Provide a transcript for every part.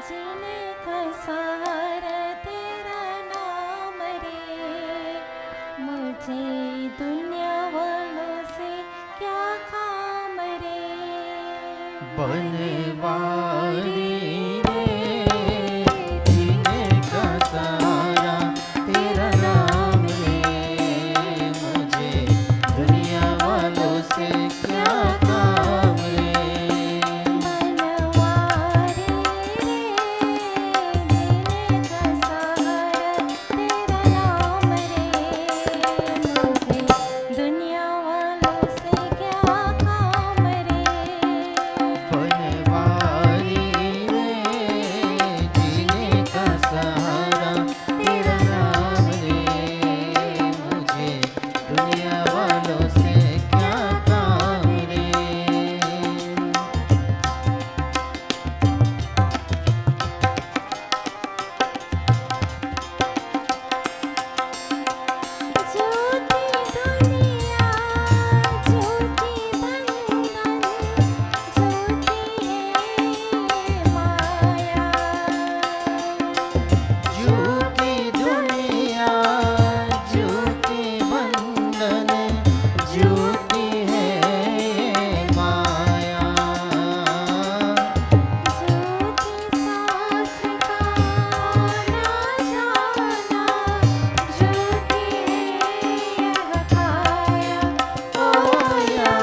जीने का सहारा तेरा नाम रे, मुझे दुनिया वालों से क्या काम रे। बनवारी रे जीने का सहारा तेरा नाम रे, मुझे दुनिया वालों से क्या काम रे। बनवारी रे जीने का सहारा तेरा नाम रे, मुझे दुनिया वालों से क्या काम रे। बनवारी रे जीने का सहारा तेरा नाम रे, मुझे दुनिया वालों से क्या काम रे। ज्योति दुनिया ज्योति बंधन, ज्योति है माया। ज्योति दुनिया ज्योति बंधन, ज्योति है माया। ज्योति सांस का आना जाना, ज्योति है यह काया। ओया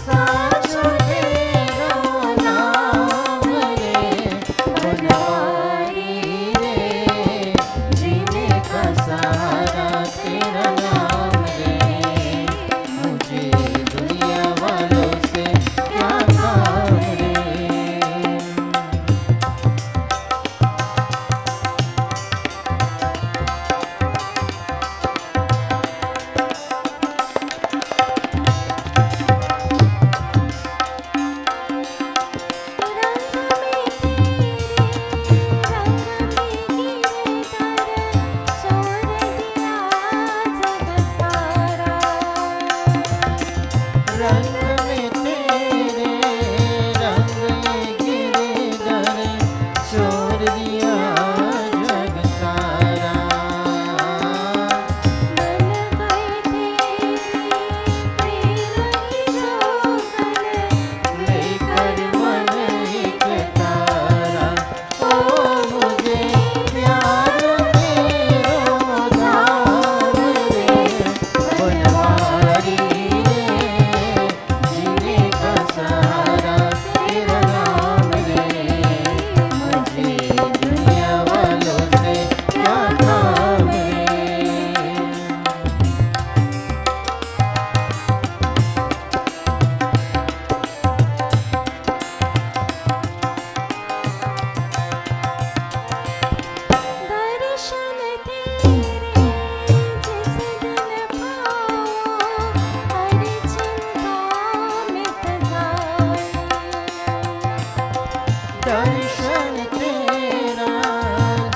साचो तेरो नाम रे, बनवारी रे जीने का सहारा तेरा नाम रे, मुझे दुनिया वालों से क्या काम रे। रंग में तेरे रंग में गिरधर, छोड़ दिया जग सारा। रंग में तेरे रंग गिरधर, छोड़ दिया जग सारा। बन गए तेरे प्रेम की जोगन, लेकर मन एक तारा, ओ मुझे प्यार मेरो धाम रे। बनवारी रे जीने का सहारा तेरा नाम रे, मुझे दुनिया वालों से क्या काम रे। दर्शन तेरे जिस दिन पाओ, हर चिंता मिट जाए। दर्शन तेरा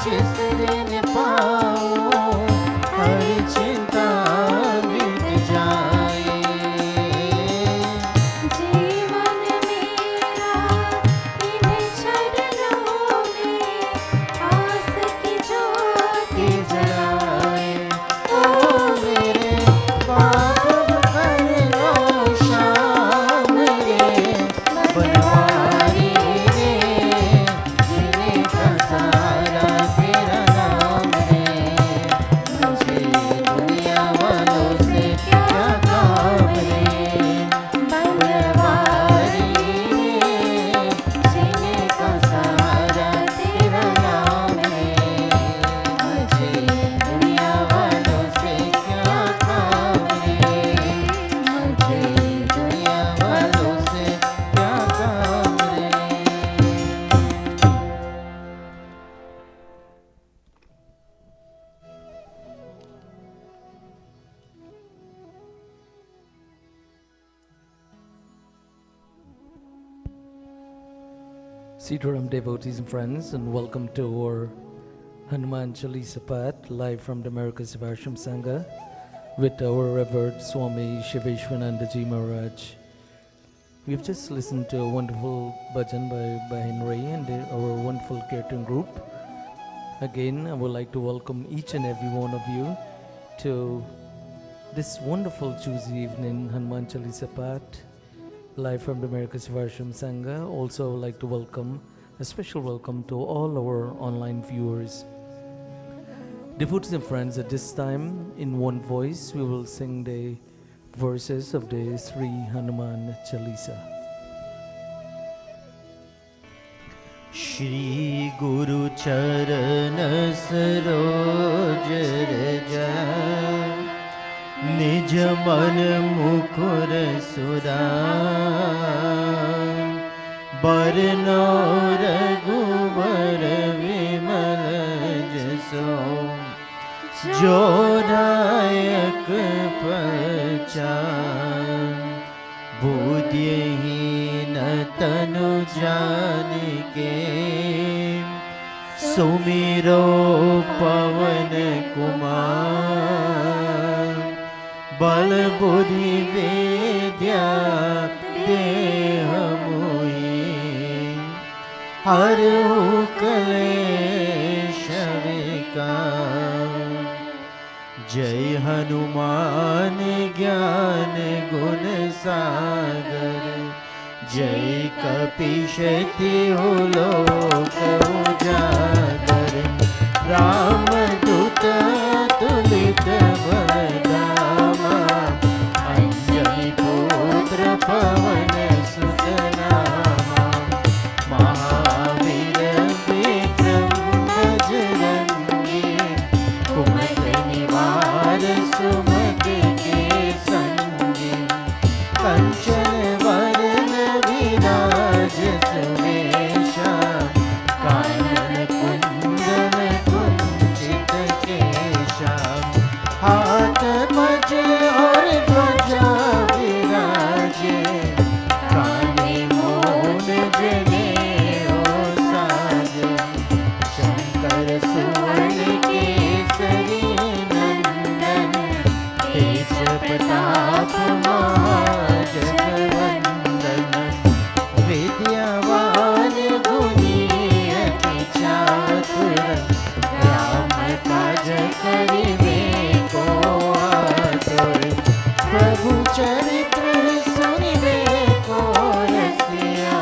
जिस दिन पाओ, हर चिंता मिट जाए। जीवन मेरा इन चरणों में आस की ज्योति के जलाए, ओ मेरे बाप कर लो शाम रे। बनवारी रे जीने का सहारा तेरा नाम रे, मुझे दुनिया वालों से क्या काम रे। बनवारी रे जीने का सहारा तेरा नाम रे, मुझे दुनिया वालों से क्या काम रे। मुझे दुनिया वालों से क्या काम रे। Sitaram devotees and friends, and welcome to our Hanuman Chalisa Path live from the Americas Sivashram Sangha with our revered Swami Shiveshwanandaji Maharaj. We've just listened to a wonderful bhajan by Henry and our wonderful Kirtan group. Again, I would like to welcome each and every one of you to this wonderful Tuesday evening Hanuman Chalisa Path, live from the Americas Varsham Sangha. Also, I would like to welcome a special welcome to all our online viewers. Devotees and friends, at this time, in one voice, we will sing the verses of the Sri Hanuman Chalisa. Shri गुरु चरण सरोज रज निज मन मुकुर सुराय बरनो रघुवर विमल जसो जो दायक पहचान बुद्धिहीन तनु जानिके सुमिरो पवन कुमार बल बुद्धि विद्या देह मोहि हरहु क्लेश विकार जय हनुमान ज्ञान गुण सागर जय कपीश तिहु लोक उजागर राम दूत तुलित बलधामा अंजनी पुत्र पवन सुत नामा महावीर विक्रम बजरंगी कुमति निवार सुमति के संगी कंचन वरण विराज सुवेशा कानन कुंडल कुंचित केशा हाथ मज और ध्वजा विराजे काने मोन जनेऊ साजे शंकर सुवन केसरी नंदन तेज प्रताप महाजगवंदन विद्यावान गुणी अति चातुर राम काज करिबे को आतुर प्रभु चरित्र सुनिबे को रसिया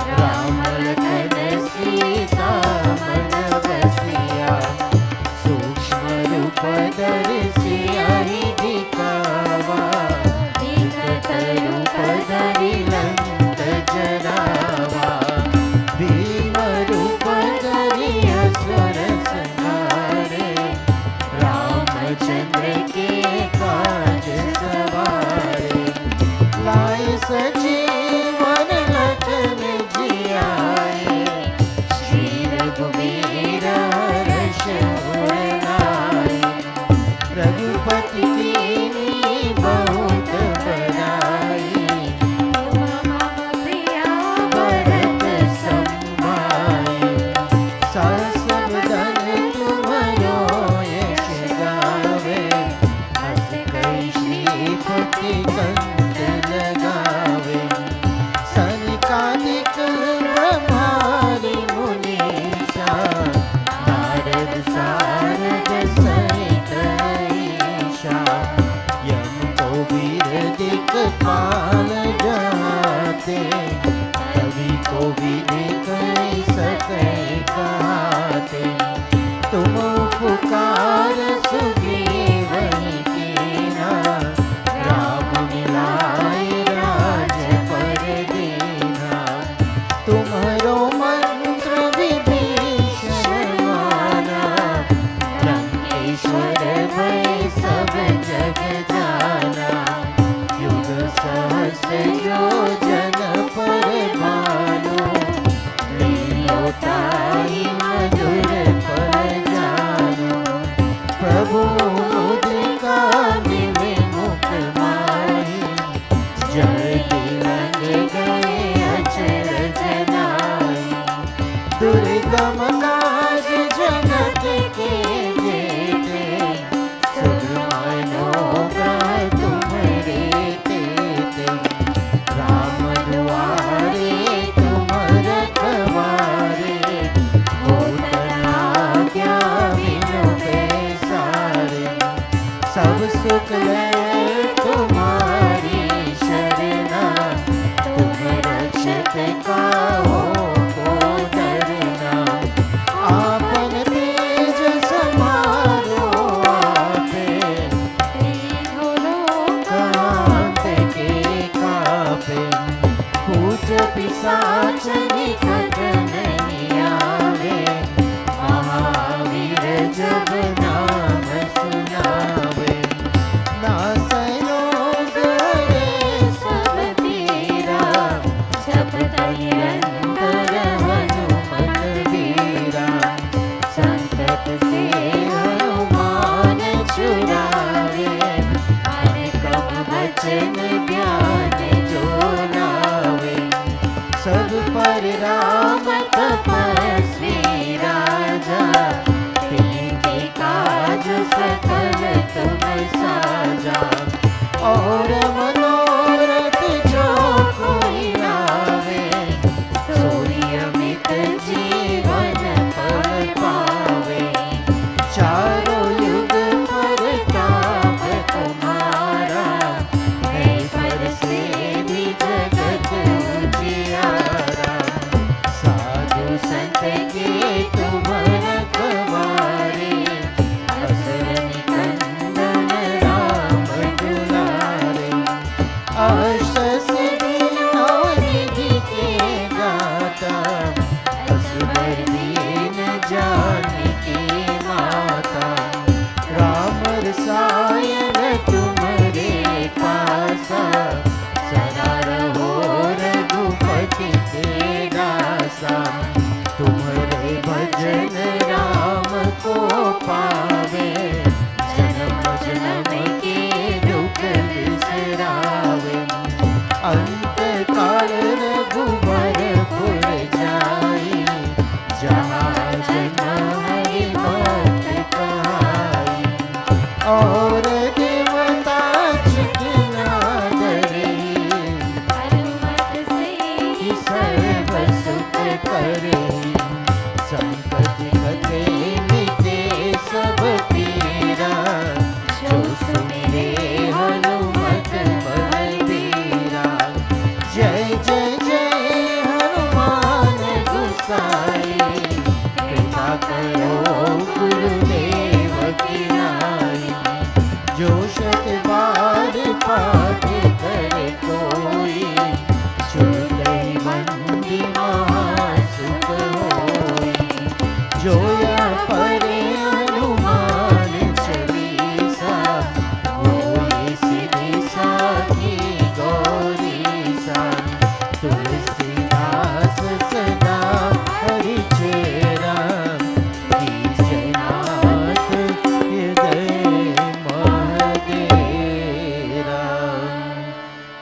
राम लखन सीता मन बसिया सूक्ष्म रूप धरि सियाहि दिखावा दीनत रूप धरि लंक जरावा भीम रूप धरि असुर संहारे रामचंद्र के काज सवारे लाए सजीवन लखन जियाए श्री रघुवीर हर्ष उर रघुपति कीनी बहुत बड़ाई मम प्रिया भरत समाई सब धन तुम्हारो यश गावे हस कई श्रीपति कंठ लगावे सनकादिक ब्रह्मादि मुनीसा नारद सारद सहित ईशा यम कबीर दिक्पाल जाते कवि को भी कह सके कहते तुम पुकार सुग्रीव ही कीना राम मिलाए राज पर दीना तुम्हारो मंत्र विभीषण माना लंकेश्वर भय सब जग जाना युग सहस्र जो जन पर भानु लील्यो ताहि मधुर फल जानु प्रभु मुद्रिका मिले मुख माहि जय लग गए अचरज नाहि दुर्गम काज जगत के जेते सुगमनो ग्रह तुम्हारे तेते राम दुआरे तुम रखवारे के तुम रखवारे, असुरनि कंदन राम दुलारे। अष्ट सिद्धि नवनिधि के दाता, असुर दीन जानकी माता। राम रसायन तुम्हारे पासा, सदा रहो रघुपति के दासा। तुम्हारे भजन राम को पावे, जन्म जन्म के दुख बिसरावे। अंत काल रघुबर पुर जाई, जहाँ जन्म हरि भक्त कहाई। और देवता चितना धरे, हनुमत से सर्व सुख करे। संकट कटे मिटे सब पीरा, जो सुमिरे हनुमत बलबीरा। जय जय जय हनुमान गोसाई, कृपा करो गुरुदेव की नाई। जो शत बार पाठ करे कोई, छूटहि बंदी महासुख होई। जो या पढ़े हनुमान चालीसा, होई सिद्धि साखी गौरीसा। तुलसीदास सदा हरिचेरा, कीजय नाथ हृदय महदेरा।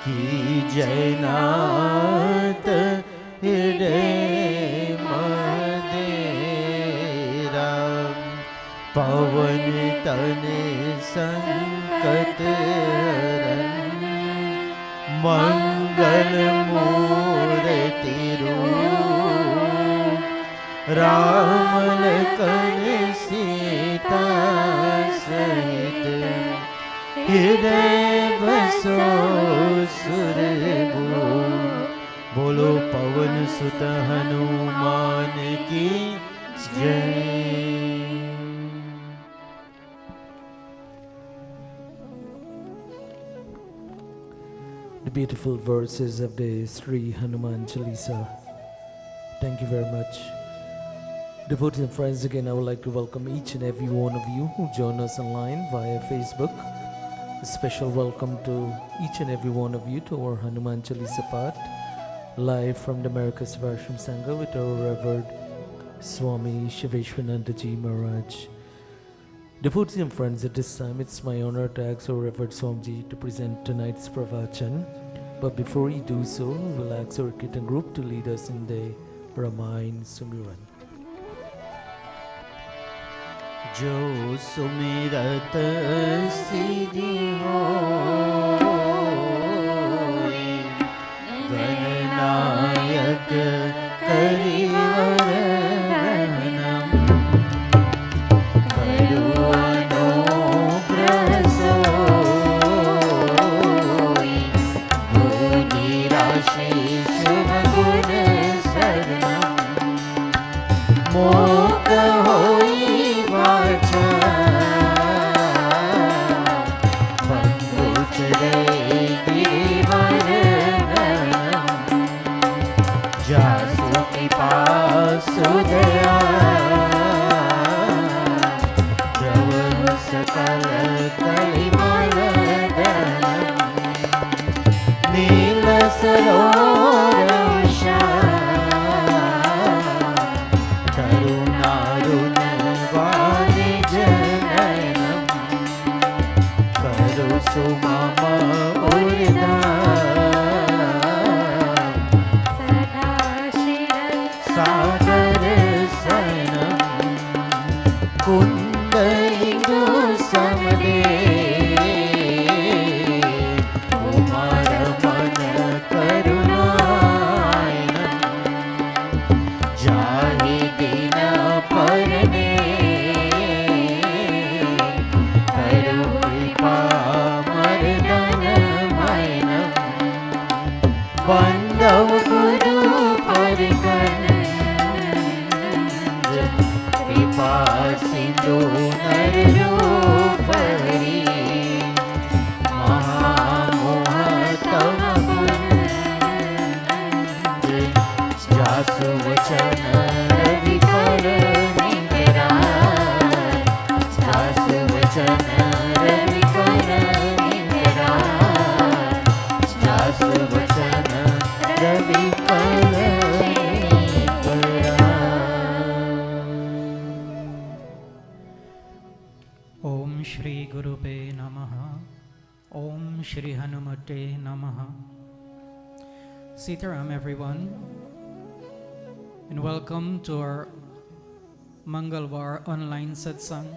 कीजय नाथ हृदय महदेरा। पवन तन संकट हरन, मंगल मूर्ति रूप। राम लखन सीता सहित, हृदय बसो सुरभूप। बोलो पवन सुत हनुमान की जय। The beautiful verses of the Sri Hanuman Chalisa. Thank you very much. Devotees and friends, again I would like to welcome each and every one of you who join us online via Facebook. A special welcome to each and every one of you to our Hanuman Chalisa part, live from the Americas Varsham Sangha with our Revered Swami Shiveshwananda Ji Maharaj. Devotees and friends, at this time it's my honor to ask our Revered Swamiji to present tonight's pravachan. But before he do so, we'll ask our Kirtan group to lead us in the Ramayana Sumiran. जो सुमिरत सिद्धि होय, गणनायक करिवरनम। करुणानुग्रह सोय, बुद्धि राशि शुभ गुण शरणम। मोक्ष होई वाचा, बंधुचरे गिरिवरनम। जासु कृपा सुदया, द्रवहु सकल कलिमलदनम। नील सरोरविशा, करुणारुणवारिजनयनम। करो सुमम उर्धाम, सदा शिर सागर सनम। कुंदइंदु समदे, कुमार मन करुणायनम। जाहि दिन परने, करु कृपा मर्दनमयनम। बंधव गुरु परिकर, जो नर रूप हरि महामोह तम कुंज जासु वचन रवि कर निकराय जासु वचन रवि कर निकराय जासु वचन रवि कर ओम श्री गुरुवे नमः। ओम श्री हनुमते नमः। Sitaram everyone, and welcome to our Mangalwar online satsang.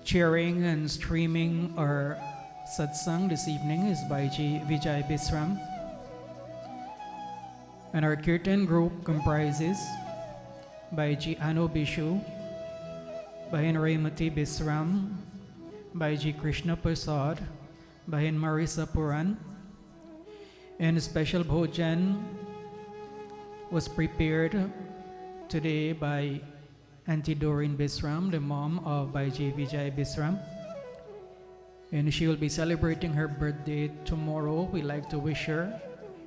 Cheering and streaming our satsang this evening is Bhaiji Vijay Bisram, and our Kirtan group comprises Bhaiji Anu Bishu, Bahin Raymati Bisram, Bhaiji Krishna Prasad, Bahin Marisa Puran, and a special bhojan was prepared today by Auntie Doreen Bisram, the mom of Bhaiji Vijay Bisram, and she will be celebrating her birthday tomorrow. We'd like to wish her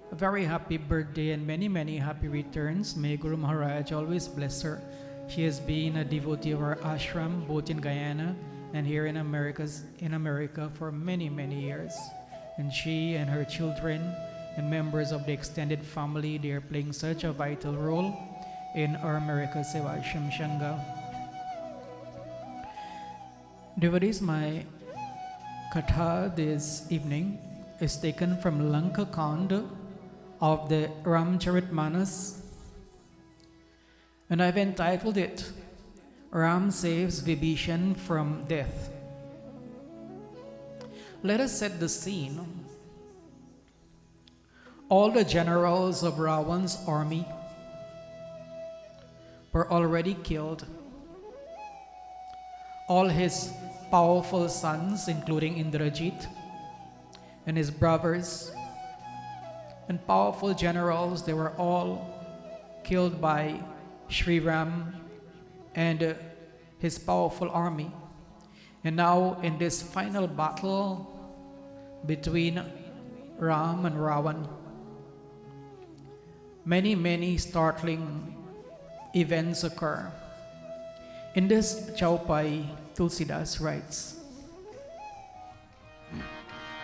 a very happy birthday and many happy returns. May Guru Maharaj always bless her. She has been a devotee of our ashram both in Guyana and here in America for many years. And she and her children and members of the extended family, they are playing such a vital role in our America Seva Ashram Shanga. Devotees, my katha this evening is taken from Lanka Kand of the Ramcharitmanas, and I've entitled it Ram Saves Vibhishan from Death. Let us set the scene. All the generals of Ravan's army were already killed. All his powerful sons, including Indrajit and his brothers and powerful generals, they were all killed by Sri Ram and his powerful army. And now in this final battle between Ram and Ravan, many startling events occur. In this Chaupai, Tulsidas writes,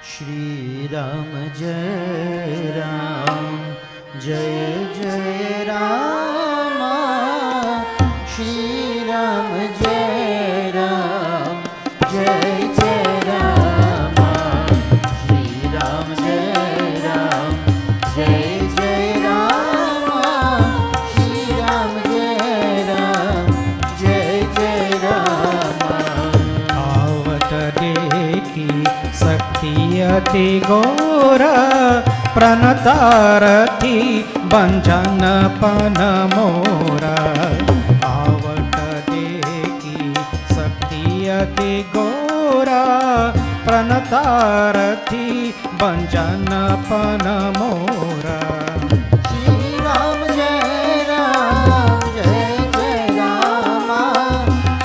Shri Ram Jai Ram Jai Jai Rama Shri Ram Jai Ram Jai Jai Rama Shri Ram Jai Ram Jai Jai Rama Shri Ram Jai Ram Jai Jai Rama आवत देखी शक्ति अति घोर प्रणतारथी बंजन पन मोरा आवत देखी शक्ति अति घोर प्रणतारथी बंजन पन मोरा Shri Ram Jai Ram Jai Jai Rama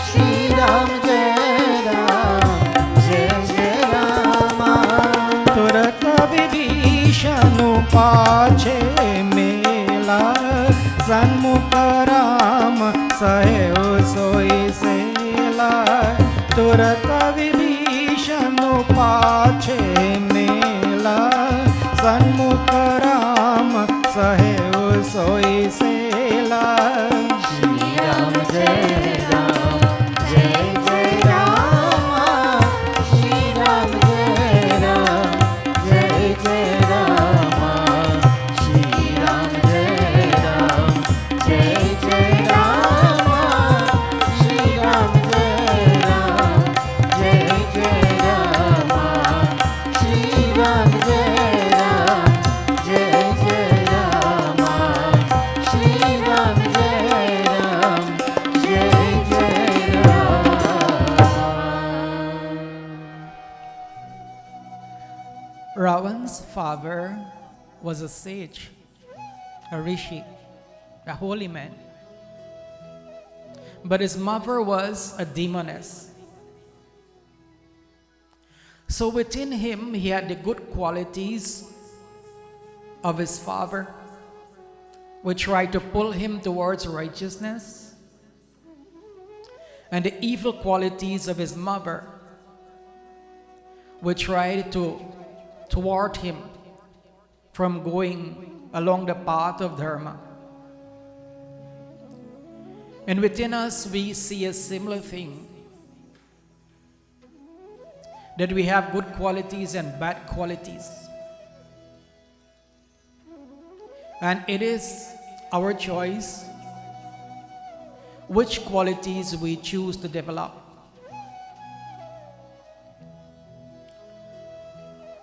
Shri Ram Jai Ram Jai Jai Rama तुरत विभीषण पाछे मेला सन्मुख राम सहयो सोई सेला तुरत विभीषण पाछे मेला सन्मुख राम सहयो सोई सेला Shri Ram Jai Ram Jai Jai Rama Shri Ram Jai Ram Jai Jai Rama Shri Ram Jai Ram Jai Jai Rama Shri Ram Jai Ram Jai Jai Rama Shri Ram Jai Ram Jai Jai Rama Shri Ram Jai Ram Jai Jai Rama. Ravan's father was a sage, a rishi, a holy man. but his mother was a demoness. So within him, he had the good qualities of his father, which tried to pull him towards righteousness, and the evil qualities of his mother, which tried to thwart him from going along the path of dharma. And within us, we see a similar thing, that we have good qualities and bad qualities. And it is our choice which qualities we choose to develop.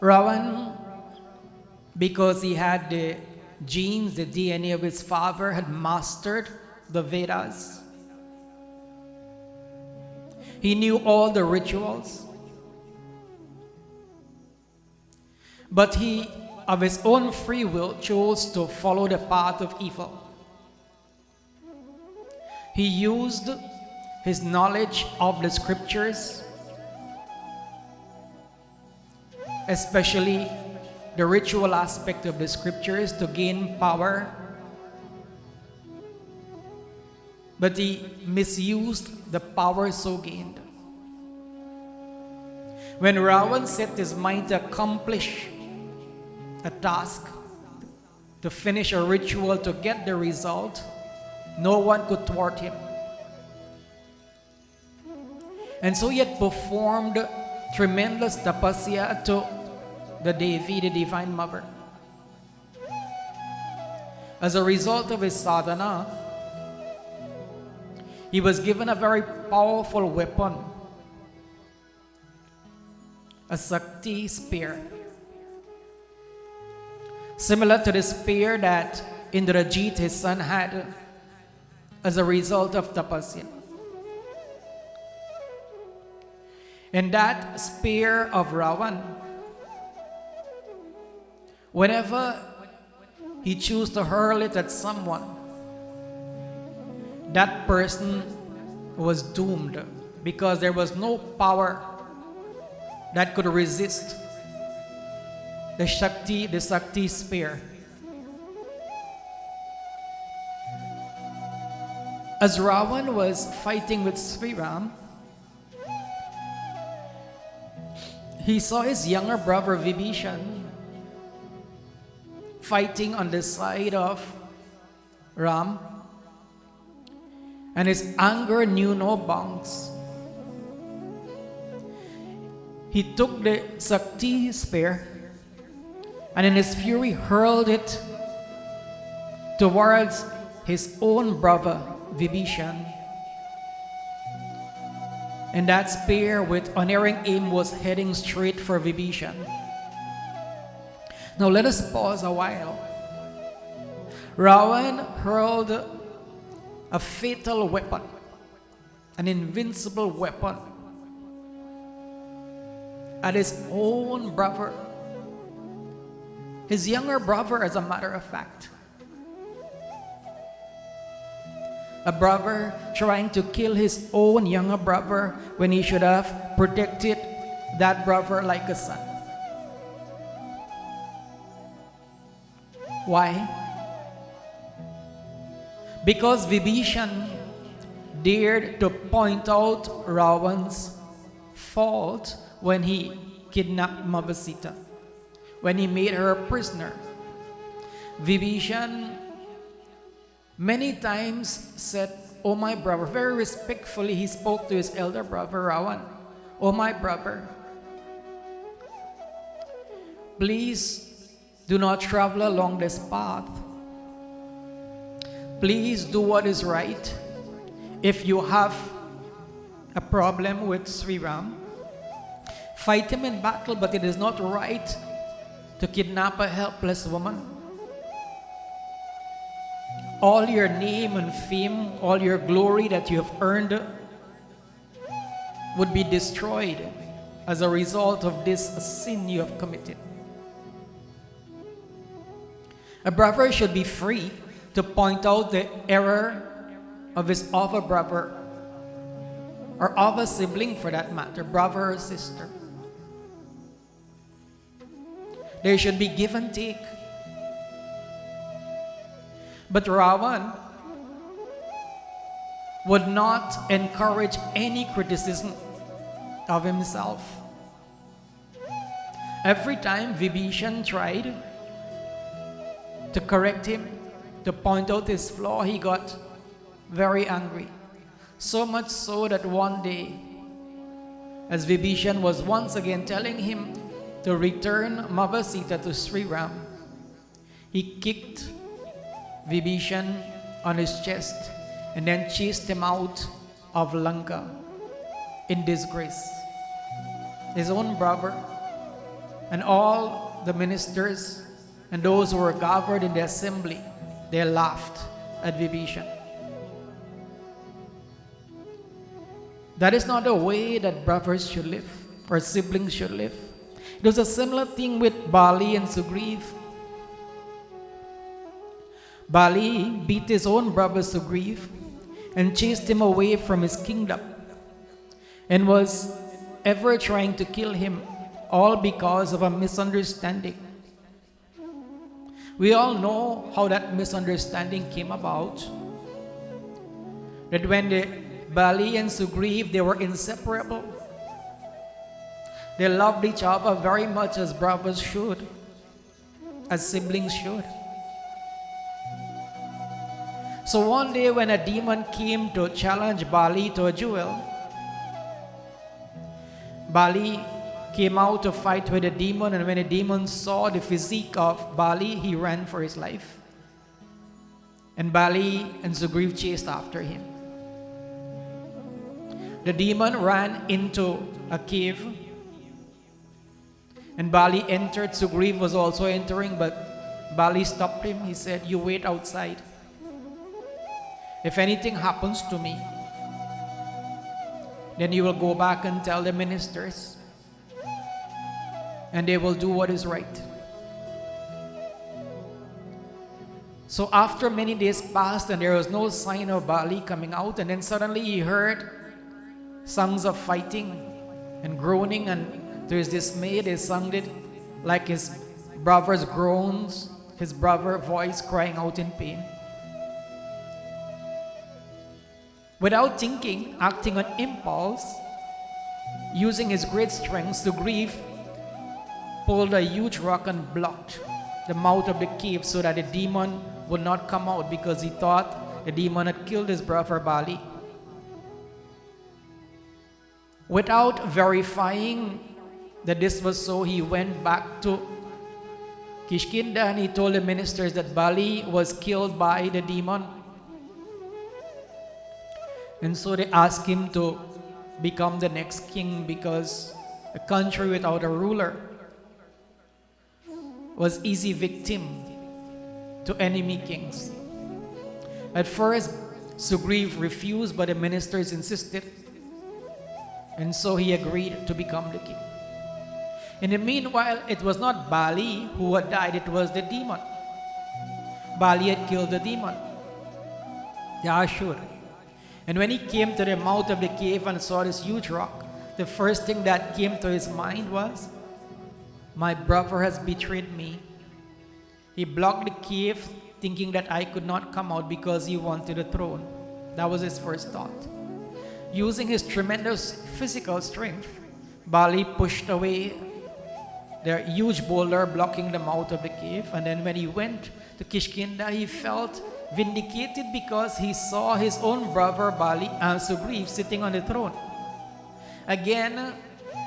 Ravan, because he had the genes, the DNA of his father, had mastered the Vedas. He knew all the rituals. But he, of his own free will, chose to follow the path of evil. He used his knowledge of the scriptures, especially the ritual aspect of the scriptures, to gain power. But he misused the power so gained. When Ravan set his mind to accomplish a task, to finish a ritual, to get the result, no one could thwart him. And so he had performed tremendous tapasya to the Devi, the Divine Mother. As a result of his sadhana, he was given a very powerful weapon, a Sakti spear, similar to the spear that Indrajit, his son, had as a result of tapasya. And that spear of Ravan, whenever he chose to hurl it at someone, that person was doomed, because there was no power that could resist the Sakti spear. As Ravan was fighting with Sri Ram, he saw his younger brother Vibhishan fighting on the side of Ram, and his anger knew no bounds. He took the Sakti spear and in his fury hurled it towards his own brother Vibhishan. And that spear with unerring aim was heading straight for Vibhishan. Now let us pause a while. Ravan hurled a fatal weapon, an invincible weapon, at his own brother, his younger brother, as a matter of fact. A brother trying to kill his own younger brother when he should have protected that brother like a son. Why? Because Vibhishan dared to point out Ravan's fault when he kidnapped Mother Sita, when he made her a prisoner. Vibhishan many times said, "Oh my brother," very respectfully he spoke to his elder brother Ravan, "Oh my brother, please do not travel along this path. Please do what is right. If you have a problem with Sri Ram, fight him in battle, but it is not right to kidnap a helpless woman. All your name and fame, all your glory that you have earned would be destroyed as a result of this sin you have committed." A brother should be free to point out the error of his other brother or of a sibling for that matter, brother or sister. There should be give and take. But Ravan would not encourage any criticism of himself. Every time Vibhishan tried to correct him, to point out his flaw, he got very angry. So much so that one day, as Vibhishan was once again telling him to return Mother Sita to Sri Ram, he kicked Vibhishan on his chest and then chased him out of Lanka in disgrace. His own brother and all the ministers and those who were gathered in the assembly, they laughed at Vibhishan. That is not the way that brothers should live or siblings should live. It was a similar thing with Bali and Sugriv. Bali beat his own brother Sugriv and chased him away from his kingdom and was ever trying to kill him, all because of a misunderstanding. We all know how that misunderstanding came about. That when Bali and Sugriv, they were inseparable. They loved each other very much as brothers should, as siblings should. So one day when a demon came to challenge Bali to a duel, Bali came out to fight with the demon, and when the demon saw the physique of Bali, he ran for his life. And Bali and Sugriv chased after him. The demon ran into a cave, and Bali entered. Sugriv was also entering, but Bali stopped him. He said, "You wait outside. If anything happens to me, then you will go back and tell the ministers, and they will do what is right." So after many days passed and there was no sign of Bali coming out, and then suddenly he heard songs of fighting and groaning, and to his dismay they sounded like his brother's groans, his brother's voice crying out in pain. Without thinking, acting on impulse, using his great strength, Sugriv pulled a huge rock and blocked the mouth of the cave so that the demon would not come out, because he thought the demon had killed his brother Bali. Without verifying that this was so, he went back to Kishkinda and he told the ministers that Bali was killed by the demon. And so they asked him to become the next king, because a country without a ruler was easy victim to enemy kings. At first, Sugriv refused, but the ministers insisted. And so he agreed to become the king. In the meanwhile, it was not Bali who had died, it was the demon. Bali had killed the demon, the Ashur. And when he came to the mouth of the cave and saw this huge rock, the first thing that came to his mind was, "My brother has betrayed me." He blocked the cave thinking that I could not come out because he wanted the throne. That was his first thought. Using his tremendous physical strength, Bali pushed away the huge boulder blocking the mouth of the cave. And then when he went to Kishkinda, he felt vindicated because he saw his own brother Bali and Sugriv sitting on the throne. Again,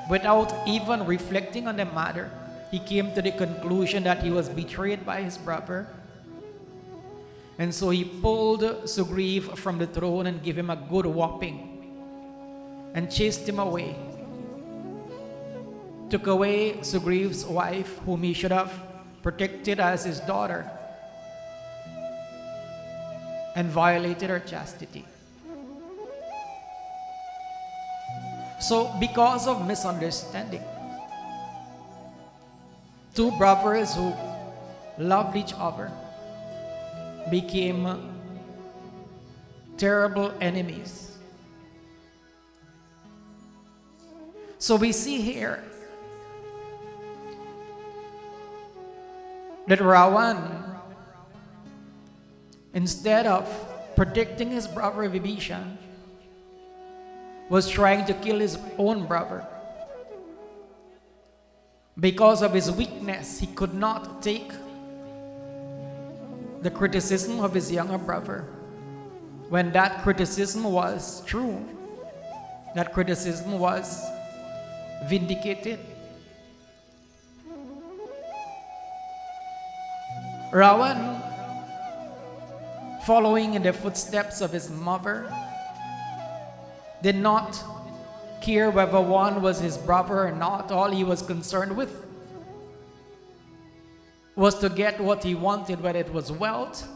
without even reflecting on the matter, he came to the conclusion that he was betrayed by his brother. And so he pulled Sugriv from the throne and gave him a good whopping and chased him away. Took away Sugriv's wife, whom he should have protected as his daughter, and violated her chastity. So because of misunderstanding, two brothers who loved each other became terrible enemies. So we see here that Ravan, instead of protecting his brother Vibhishan, was trying to kill his own brother. Because of his weakness, he could not take the criticism of his younger brother. When that criticism was true, that criticism was vindicated. Ravan, following in the footsteps of his mother, did not care whether one was his brother or not. All he was concerned with was to get what he wanted, whether it was wealth,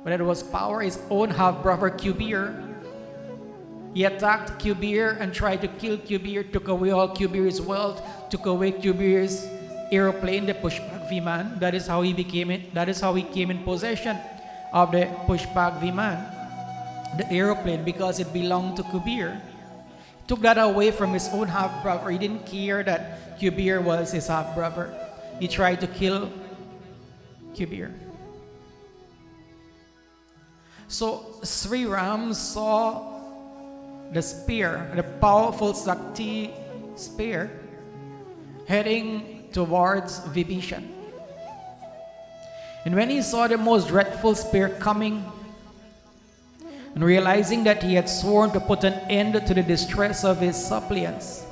whether it was power. His own half-brother Kubir, he attacked Kubir and tried to kill Kubir, took away all Kubir's wealth, took away Kubir's aeroplane, the Pushpak Viman. That is how he became it. That is how he came in possession of the Pushpak Viman, the aeroplane, because it belonged to Kubir. He took that away from his own half-brother. He didn't care that Kubir was his half-brother. He tried to kill Kubir. So Sri Ram saw the spear, the powerful Sakti spear, heading towards Vibhishan. And when he saw the most dreadful spear coming, and realizing that he had sworn to put an end to the distress of his suppliants,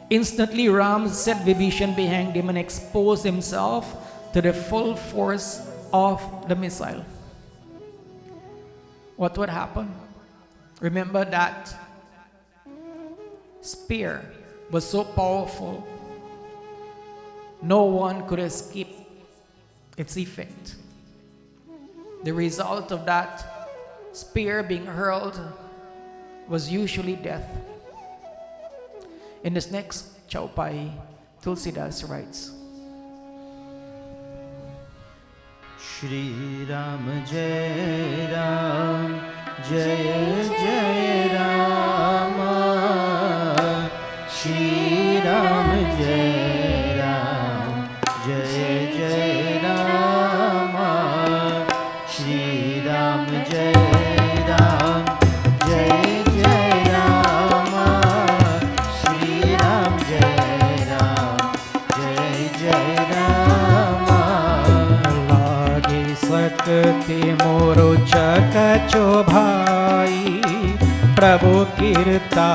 instantly Ram set Vibhishan behind him and exposed himself to the full force of the missile. What would happen? Remember that spear was so powerful, no one could escape its effect. The result of that spear being hurled was usually death. In this next Chaupai, Tulsidas writes, Shri Ram Jai Ram Jai Jai Rama, Shri Ram Jai Ram Jai Jai Rama, Shri Ram Jai Ram Jai Jai Rama, Shri Ram Jai Ram Jai Jai Rama. लागे सकते मोरो चकचो भाई, प्रभु कीर्ता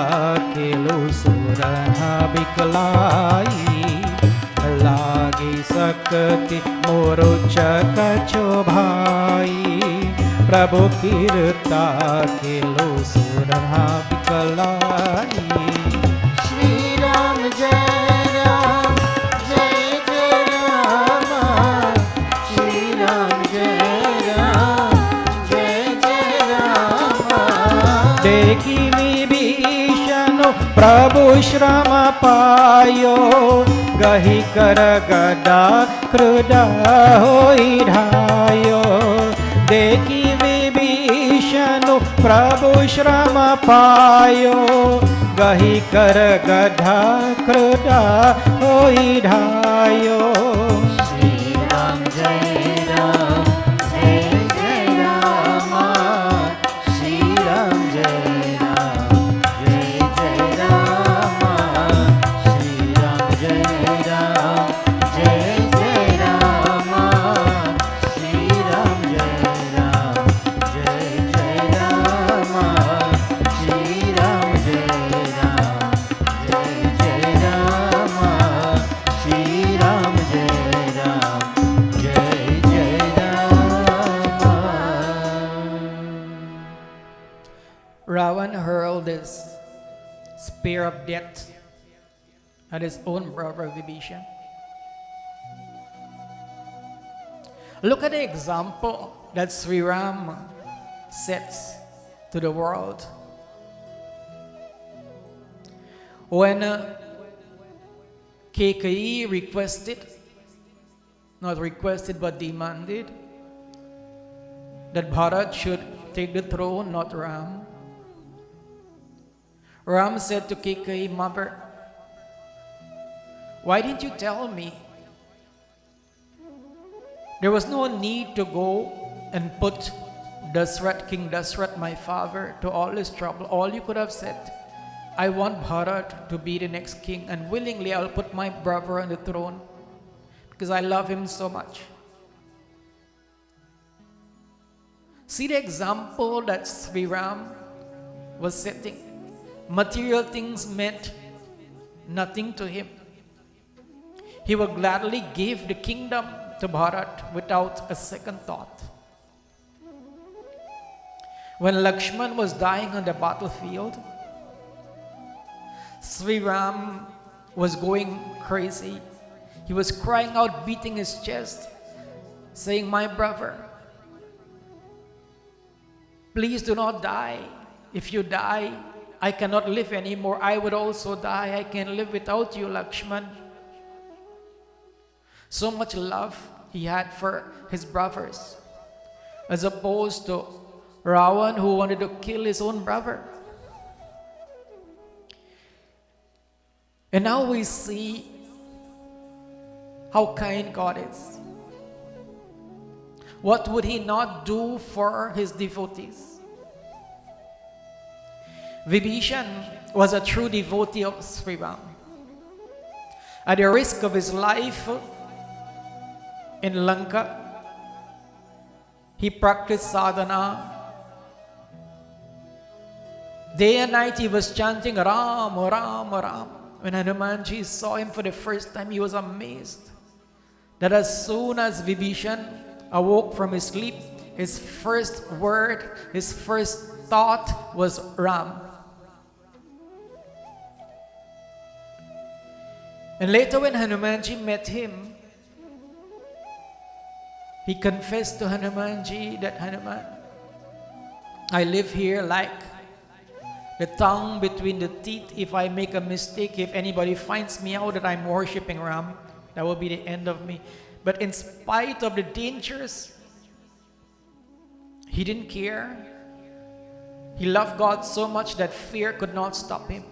केलो सुरहा बिकलाई। लागे सकते मोरो चकचो भाई, प्रभु कीर्ता केलो Surha बिकलाई। Shri Ram Jai Ram Jai Jai Rama, Shri Ram Jai Ram Jai Jai Rama. देखी विभीषण प्रभु श्रम पायो, गही कर गदा क्रुदा होई ढायो। देखी विभीषण प्रभु श्रम पायो, गही कर गधा क्रुदा होई ढायो। Shri Ram Jai Ram Jai Jai Rama, Shri Ram Jai Ram Jai Jai Rama, Shri Ram Jai Ram Jai Jai Rama, Shri Ram Jai Ram Jai Jai Rama, Shri Ram Jai Ram Jai Jai Rama, Shri Ram Jai Ram Jai Jai Rama. Ravan hurled this spear of death at his own brother Vibhishan. Look at the example that Sri Ram sets to the world. When Kekai requested, not requested but demanded, that Bharat should take the throne, not Ram, Ram said to Kikeyi, "Mother, why didn't you tell me? There was no need to go and put King Dasrat, my father, to all this trouble. All you could have said, I want Bharat to be the next king, and willingly I'll put my brother on the throne because I love him so much." See the example that Sri Ram was setting. Material things meant nothing to him. He would gladly give the kingdom to Bharat without a second thought. When Lakshman was dying on the battlefield, Sri Ram was going crazy. He was crying out, beating his chest, saying, "My brother, please do not die. If you die, I cannot live anymore. I would also die. I can't live without you, Lakshman." So much love he had for his brothers, as opposed to Ravan, who wanted to kill his own brother. And now we see how kind God is. What would he not do for his devotees? Vibhishan was a true devotee of Sri Ram. At the risk of his life in Lanka, he practiced sadhana. Day and night he was chanting Ram, Ram, Ram. When Hanumanji saw him for the first time, he was amazed that as soon as Vibhishan awoke from his sleep, his first word, his first thought was Ram. And later when Hanumanji met him, he confessed to Hanumanji that, "Hanuman, I live here like the tongue between the teeth. If I make a mistake, if anybody finds me out that I'm worshipping Ram, that will be the end of me." But in spite of the dangers, he didn't care. He loved God so much that fear could not stop him.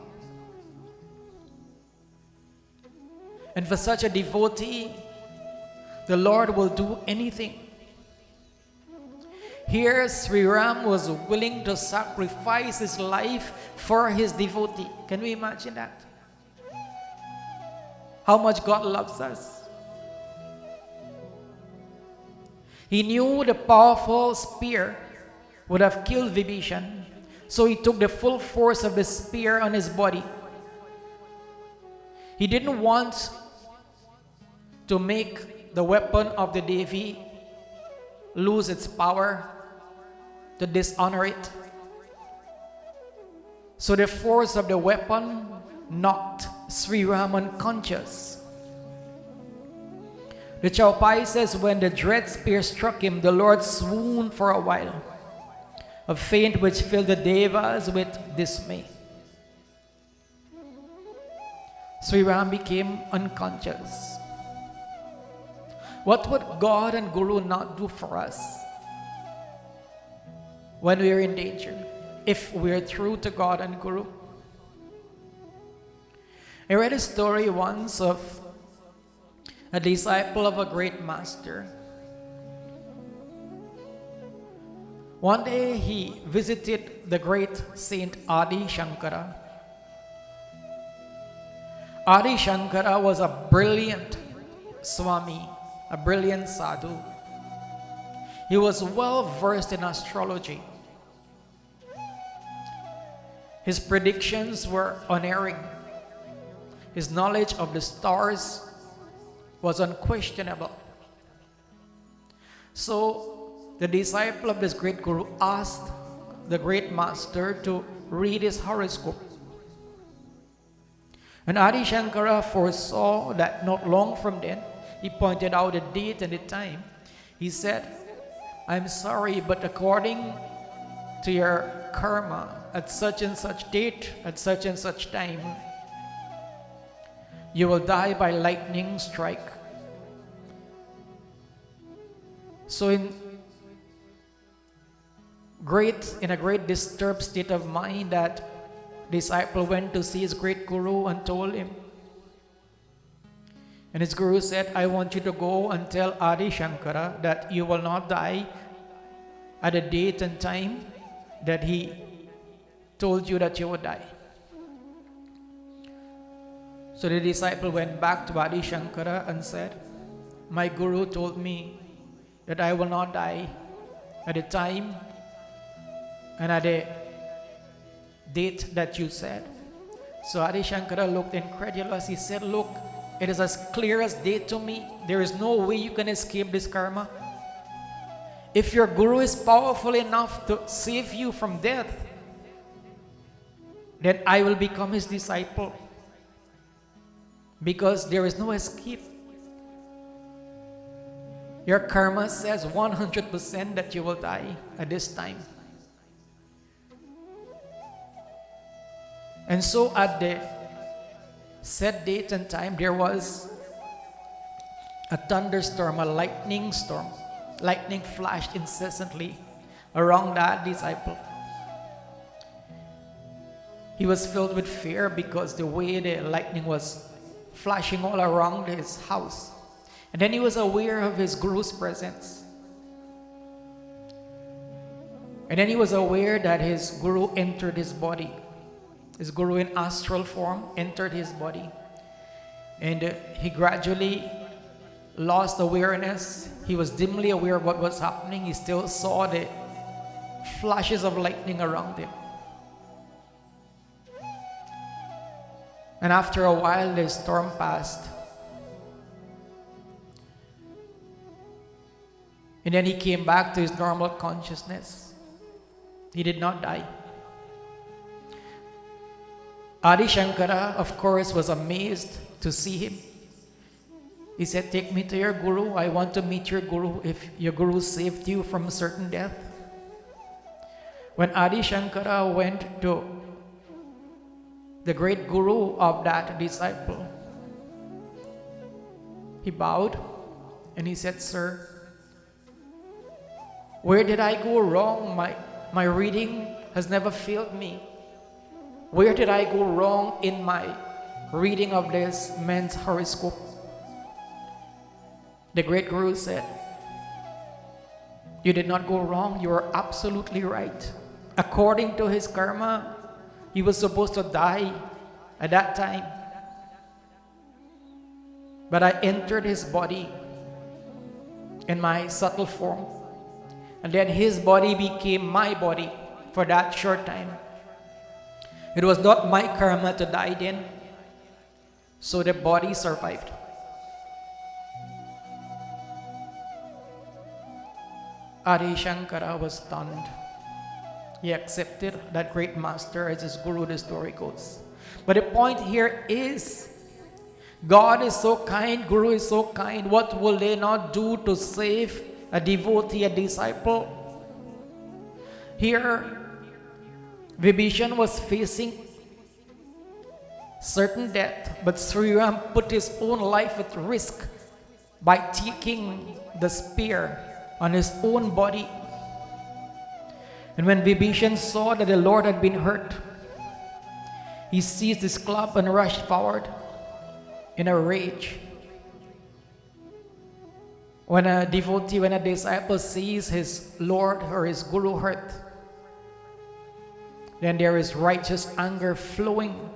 And for such a devotee, the Lord will do anything. Here, Sri Ram was willing to sacrifice his life for his devotee. Can we imagine that? How much God loves us. He knew the powerful spear would have killed Vibhishan, so he took the full force of the spear on his body. He didn't want to make the weapon of the Devi lose its power, to dishonor it. So the force of the weapon knocked Sri Ram unconscious. The Chaupai says, when the dread spear struck him, the Lord swooned for a while, a faint which filled the Devas with dismay. Sri Ram became unconscious. What would God and Guru not do for us when we are in danger, if we are true to God and Guru? I read a story once of a disciple of a great master. One day he visited the great Saint Adi Shankara. Adi Shankara was a brilliant Swami, a brilliant sadhu. He was well versed in astrology. His predictions were unerring. His knowledge of the stars was unquestionable. So the disciple of this great guru asked the great master to read his horoscope. And Adi Shankara foresaw that not long from then, he pointed out the date and the time. He said, "I'm sorry, but according to your karma, at such and such date, at such and such time, you will die by lightning strike." So in a great disturbed state of mind, that disciple went to see his great guru and told him. And his guru said, I want you to go and tell Adi Shankara that you will not die at a date and time that he told you that you would die. So the disciple went back to Adi Shankara and said, my guru told me that I will not die at the time and at the date that you said. So Adi Shankara looked incredulous. He said, look, it is as clear as day to me. There is no way you can escape this karma. If your guru is powerful enough to save you from death, then I will become his disciple, because there is no escape. Your karma says 100% that you will die at this time. And so at the set date and time, there was a thunderstorm, a lightning storm. Lightning flashed incessantly around that disciple. He was filled with fear because the way the lightning was flashing all around his house. And then he was aware of his guru's presence. And then he was aware that his guru entered his body. His guru in astral form entered his body. And he gradually lost awareness. He was dimly aware of what was happening. He still saw the flashes of lightning around him. And after a while, the storm passed. And then he came back to his normal consciousness. He did not die. Adi Shankara, of course, was amazed to see him. He said, take me to your guru. I want to meet your guru if your guru saved you from certain death. When Adi Shankara went to the great guru of that disciple, he bowed and he said, sir, where did I go wrong? My reading has never failed me. Where did I go wrong in my reading of this man's horoscope? The great guru said, you did not go wrong. You are absolutely right. According to his karma, he was supposed to die at that time. But I entered his body in my subtle form. And then his body became my body for that short time. It was not my karma to die then. So the body survived. Adi Shankara was stunned. He accepted that great master as his guru, the story goes. But the point here is, God is so kind, Guru is so kind. What will they not do to save a devotee, a disciple? Here, Vibhishan was facing certain death, but Sri Ram put his own life at risk by taking the spear on his own body. And when Vibhishan saw that the Lord had been hurt, he seized his club and rushed forward in a rage. When a devotee, when a disciple sees his Lord or his Guru hurt, then there is righteous anger flowing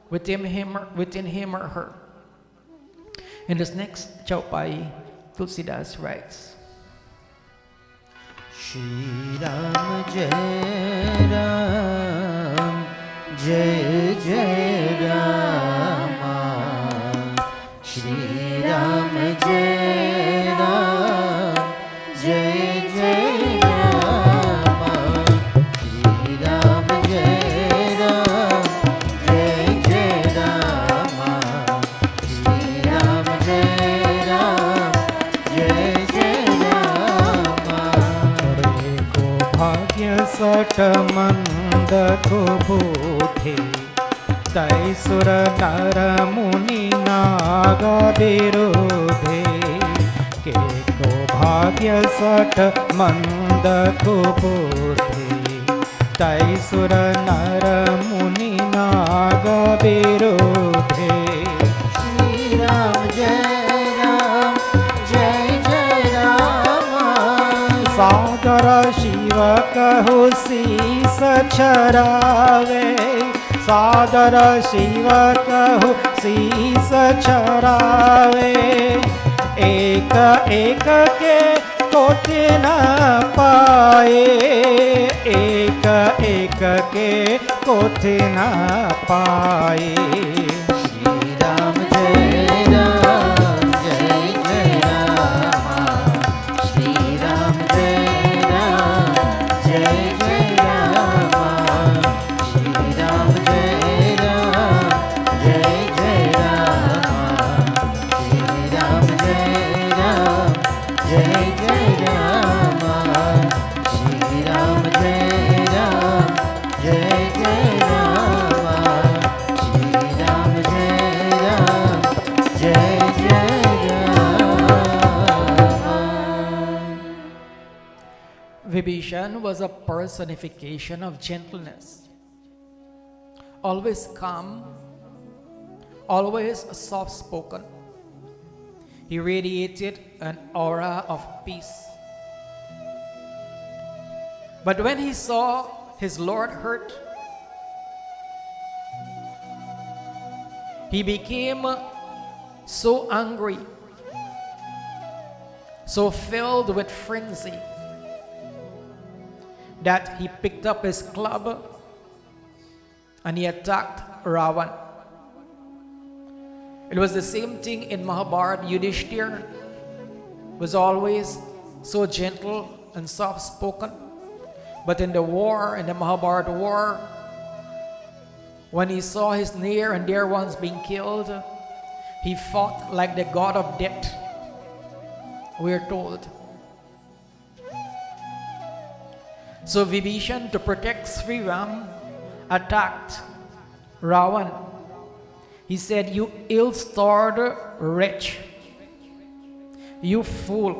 within him or her. In this next chaupai, Tulsidas writes, Shri Ram Jai Jai Rama, Shri Ram Jai Jai Rama, Shri Ram Jai Jai Rama, Shri Ram Jai Jai Rama. रे को भाग्य सट मंद को बूढ़े तै सुर नर मुनि नाग विरोधे के को भाग्य सट मंद को बूढ़े तै सुर नर मुनि नाग विरोधे। श्री राम जय जय राम। सादर शिव कहु शीस छरावे, सादर शिव कहु शीस छरावे। एक एक के कोटि न पाए, एक एक के कोटि न पाए। श्री राम जय जय राम। श्री राम जय जय राम। श्री राम जय जय राम। श्री राम जय जय राम। श्री राम जय जय राम। श्री राम जय जय Ram. Vibhishan was a personification of gentleness, always calm, always soft spoken. He radiated an aura of peace. But when he saw his Lord hurt, he became so angry, so filled with frenzy, that he picked up his club and he attacked Ravan. It was the same thing in Mahabharata. Yudhishthir was always so gentle and soft spoken. But in the war, in the Mahabharata war, when he saw his near and dear ones being killed, he fought like the god of death, we are told. So Vibhishan, to protect Sri Ram, attacked Ravan. He said, "You ill-starred wretch, you fool,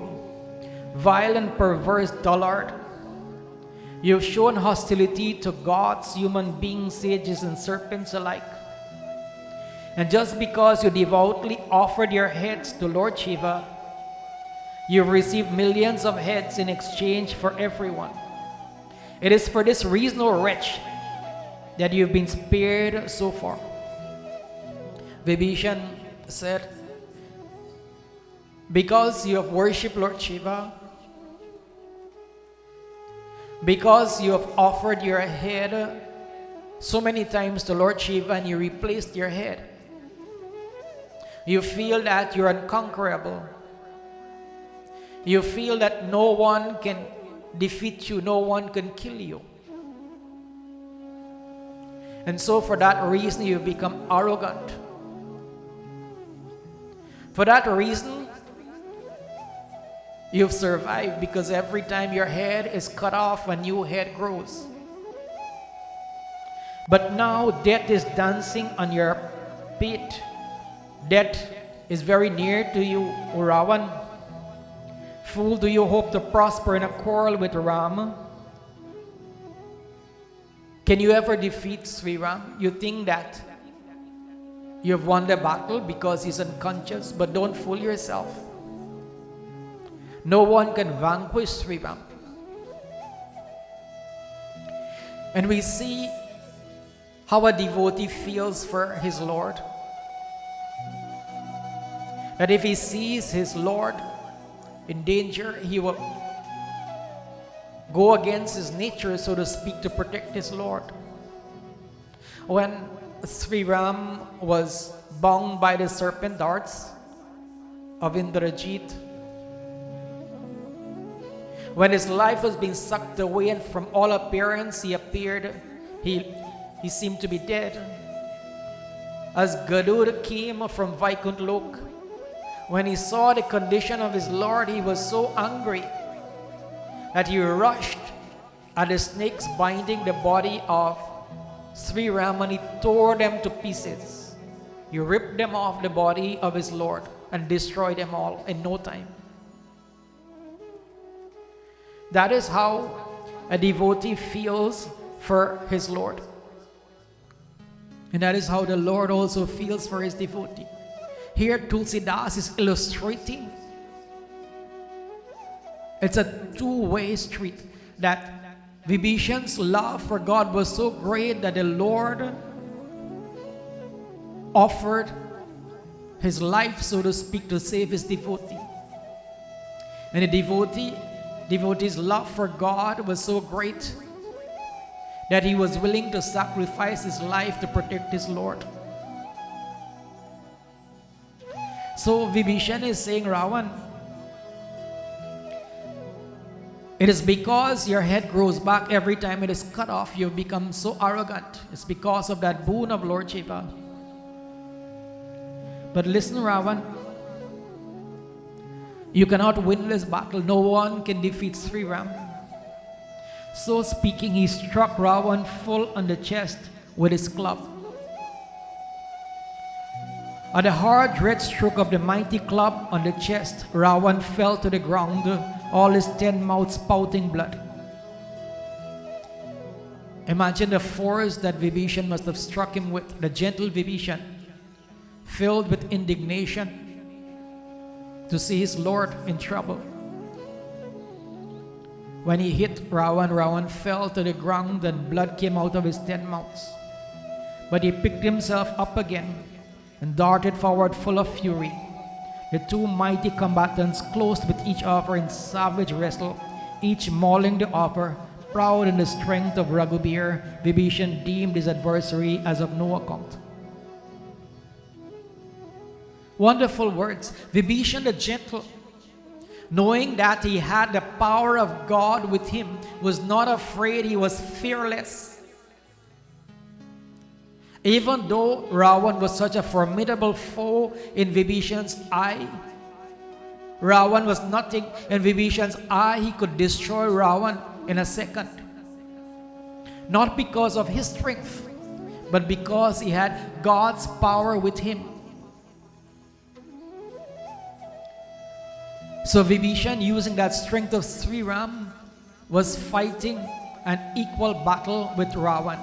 vile and perverse dullard. You've shown hostility to gods, human beings, sages, and serpents alike. And just because you devoutly offered your heads to Lord Shiva, you've received millions of heads in exchange for everyone. It is for this reason, O wretch, that you've been spared so far." Vibhishan said, "Because you have worshipped Lord Shiva, because you have offered your head so many times to Lord Shiva and you replaced your head, you feel that you're unconquerable. You feel that no one can defeat you, no one can kill you. And so for that reason, you become arrogant. For that reason, you've survived, because every time your head is cut off, a new head grows. But now death is dancing on your feet. Death is very near to you, O Ravan. Fool, do you hope to prosper in a quarrel with Ram? Can you ever defeat Sri Ram? You think that you have won the battle because he's unconscious, but don't fool yourself. No one can vanquish Sri Ram. And we see how a devotee feels for his Lord. That if he sees his Lord in danger, he will go against his nature, so to speak, to protect his Lord. When Sri Ram was bound by the serpent darts of Indrajit, when his life was being sucked away, and from all appearance he appeared, he seemed to be dead. As Garuda came from Vaikunt Lok, when he saw the condition of his Lord, he was so angry that he rushed at the snakes binding the body of Sri Ram, and he tore them to pieces. He ripped them off the body of his Lord and destroyed them all in no time. That is how a devotee feels for his Lord. And that is how the Lord also feels for his devotee. Here Tulsidas is illustrating. It's a two-way street, that Vibhishan's love for God was so great that the Lord offered his life, so to speak, to save his devotee. And the devotee's love for God was so great that he was willing to sacrifice his life to protect his Lord. So Vibhishan is saying, Ravan, it is because your head grows back every time it is cut off, you've become so arrogant. It's because of that boon of Lord Shiva. But listen, Ravan, you cannot win this battle. No one can defeat Sri Ram. So speaking, he struck Ravan full on the chest with his club. At the hard red stroke of the mighty club on the chest, Ravan fell to the ground, all his 10 mouths spouting blood. Imagine the force that Vibhishan must have struck him with, the gentle Vibhishan, filled with indignation to see his Lord in trouble. When he hit Ravan, Ravan fell to the ground and blood came out of his 10 mouths. But he picked himself up again and darted forward full of fury. The two mighty combatants closed with each other in savage wrestle, each mauling the other. Proud in the strength of Raghubir, Vibhishan deemed his adversary as of no account. Wonderful words. Vibhishan the gentle, knowing that he had the power of God with him, was not afraid. He was fearless. Even though Ravan was such a formidable foe in Vibhishan's eye, Ravan was nothing in Vibhishan's eye. He could destroy Ravan in a second. Not because of his strength, but because he had God's power with him. So Vibhishan, using that strength of Sri Ram, was fighting an equal battle with Ravan.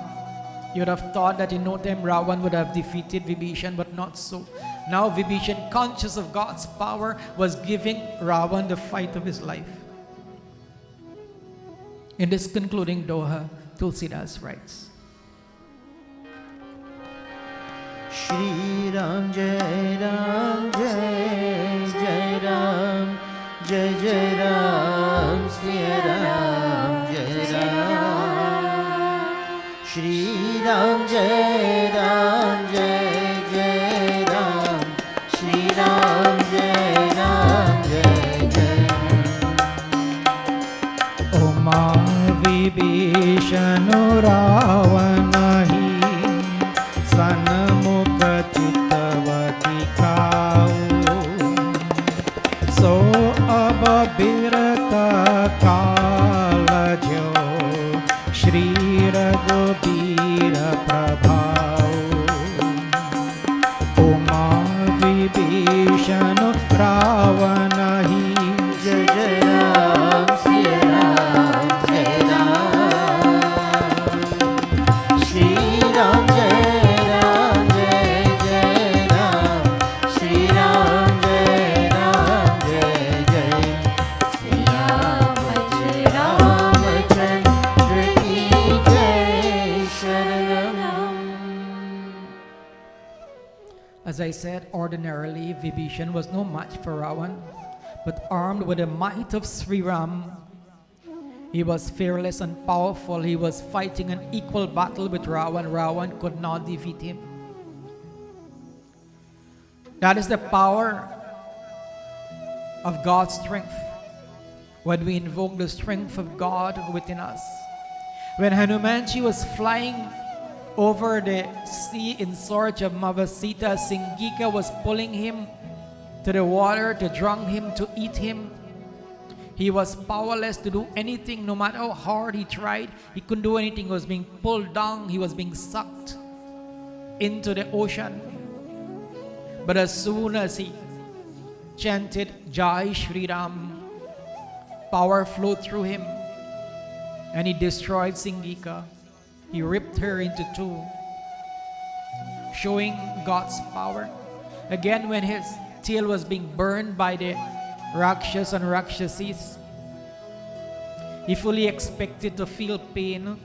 You would have thought that in no time Ravan would have defeated Vibhishan, but not so. Now Vibhishan, conscious of God's power, was giving Ravan the fight of his life. In this concluding Doha, Tulsidas writes, Shri Ram Jai Ram Jai Jai Ram Jai Jai Ram Siya Ram Jai Ram Shri Ram Jai Ram Jai Jai Ram Shri Ram Jai Ram Jai Jai Oma Vibhishanu Ravanahi Sanmukha Chittavati Kau So Ababirata Kala Jo Shri Raghubira Prabhau Oma Vibhishanu Ravanahi Jai Jai Ram Siya Ram Jai Ram Shri Ram Jai Ram Jai Jai Ram Shri Ram Jai Ram Jai Jai Siya Jai Ramachandra Ki Jai Sharanam. as I said, ordinarily Vibhishan was no match for Ravan, but armed with the might of Sri Ram, he was fearless and powerful. He was fighting an equal battle with Ravan. Ravan could not defeat him. That is the power of God's strength when we invoke the strength of God within us. When Hanumanji was flying over the sea in search of Mavasita, Singika was pulling him to the water to drown him, to eat him. He was powerless to do anything. No matter how hard he tried, he couldn't do anything. He was being pulled down. He was being sucked into the ocean. But as soon as he chanted Jai Shri Ram, power flowed through him and he destroyed Singika. He ripped her into two. showing God's power. Again, when his tail was being burned by the Rakshas and Rakshasis, he fully expected to feel pain.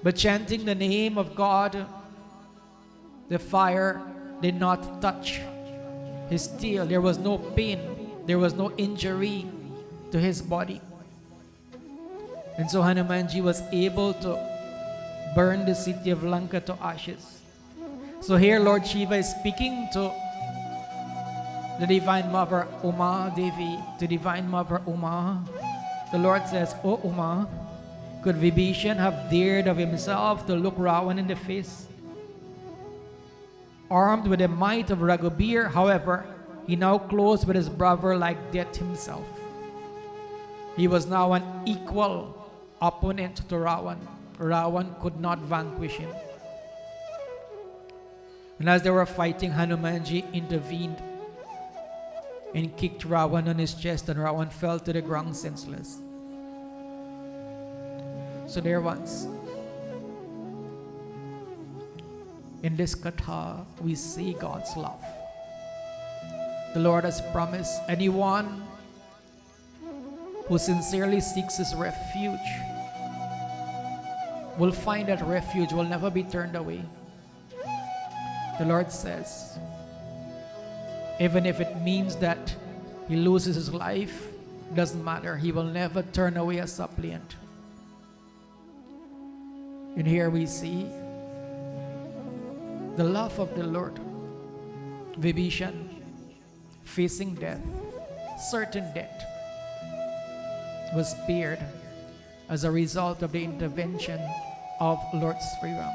But chanting the name of God, the fire did not touch his tail. There was no pain. There was no injury to his body. And so Hanumanji was able to burn the city of Lanka to ashes. So here Lord Shiva is speaking to the Divine Mother Uma Devi, to Divine Mother Uma. The Lord says, "O Uma, could Vibhishan have dared of himself to look Ravan in the face? Armed with the might of Raghubir, however, he now closed with his brother like death himself. He was now an equal opponent to Ravan. Ravan could not vanquish him." And as they were fighting, Hanumanji intervened and kicked Ravan on his chest, and Ravan fell to the ground senseless. So dear ones, in this katha, we see God's love. The Lord has promised anyone who sincerely seeks his refuge will find that refuge, will never be turned away. The Lord says, even if it means that he loses his life, doesn't matter. He will never turn away a suppliant. And here we see the love of the Lord. Vibhishan facing death, certain death, was spared as a result of the intervention of Lord Sri Ram.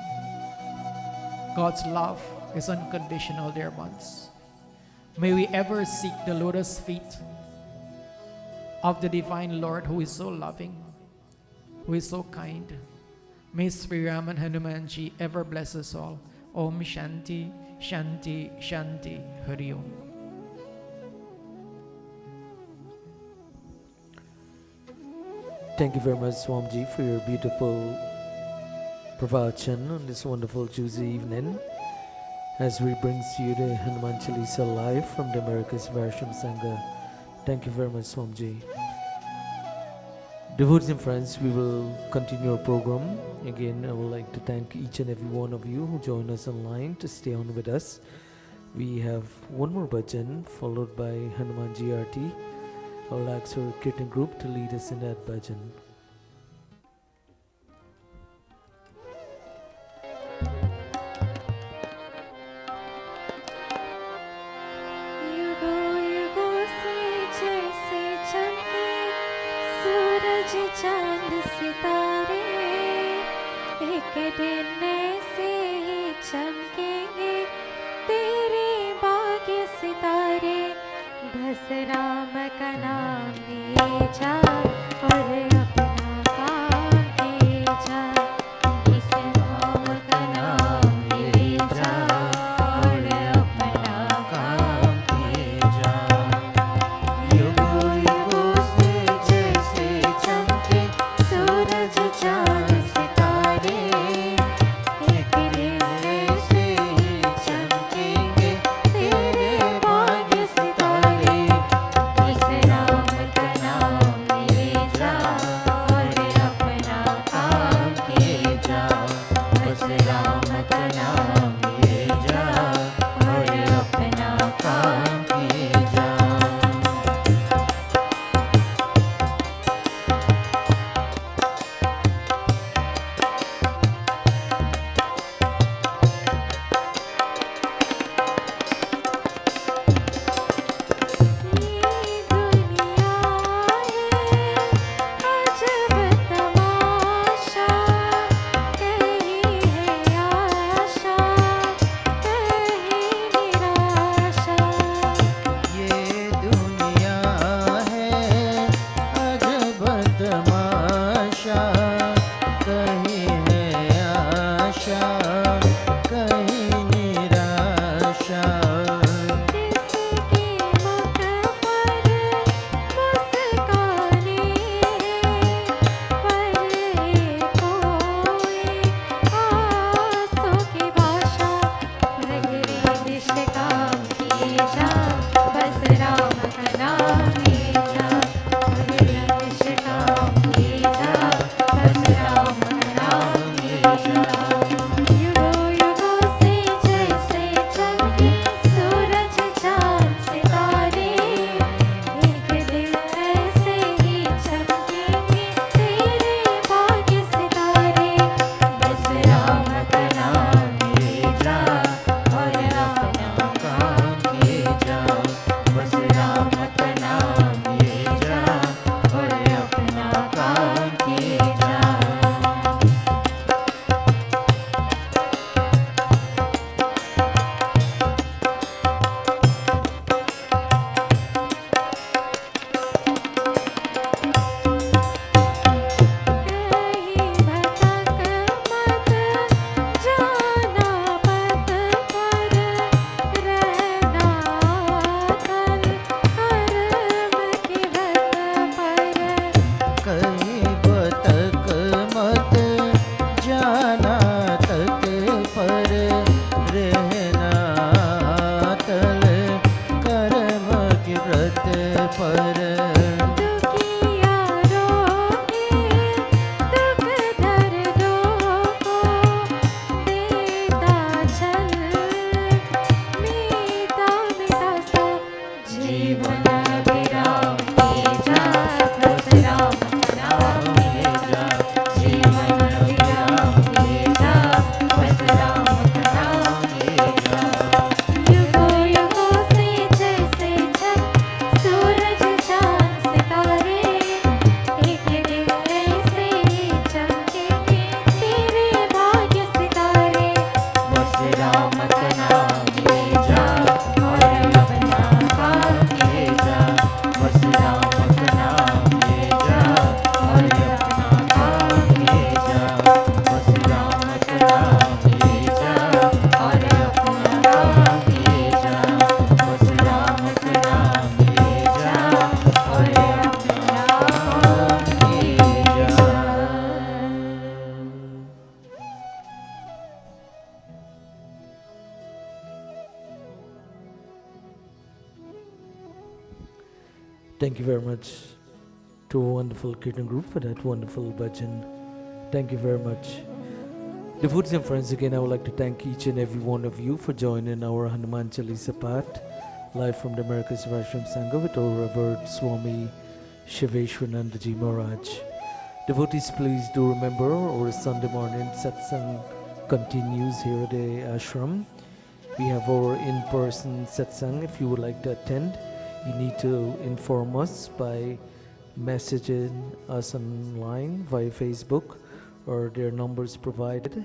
God's love is unconditional, dear ones. May we ever seek the lotus feet of the Divine Lord, who is so loving, who is so kind. May Sri Ram and Hanumanji ever bless us all. Om Shanti, Shanti, Shanti, Hari Om. Thank you very much, Swamiji, for your beautiful pravachan on this wonderful Tuesday evening, as we brings you the Hanuman Chalisa live from the Americas Varsham Sangha. Thank you very much, Swamiji. Devotees and friends, we will continue our program. Again, I would like to thank each and every one of you who join us online to stay on with us. We have one more bhajan followed by Hanumanji Aarti. I will ask our Kirtan group to lead us in that bhajan. युगों युगों से जैसे चमके सूरज चांद सितारे, एक दिन ऐसे ही चमकेंगे तेरे भाग्य सितारे। बस राम का नाम लिए जा और अपना काम किए जा। इस राम का नाम लिए जा और अपना काम किए जा। युगों युगों से जैसे चमके सूरज चांद सितारे, एक दिन ऐसे ही चमकेंगे तेरे भाग्य सितारे। इस राम का नाम ले जा Thank you very much to a wonderful Kirtan group for that wonderful bhajan. Thank you very much. Devotees and friends, again I would like to thank each and every one of you for joining our Hanuman Chalisa Path live from the Americas Rashram Sangha with our revered Swami Shiveshwanandaji Maharaj. Devotees, please do remember our Sunday morning satsang continues here at the ashram. We have our in-person satsang. If you would like to attend, you need to inform us by messaging us online via Facebook, or their numbers provided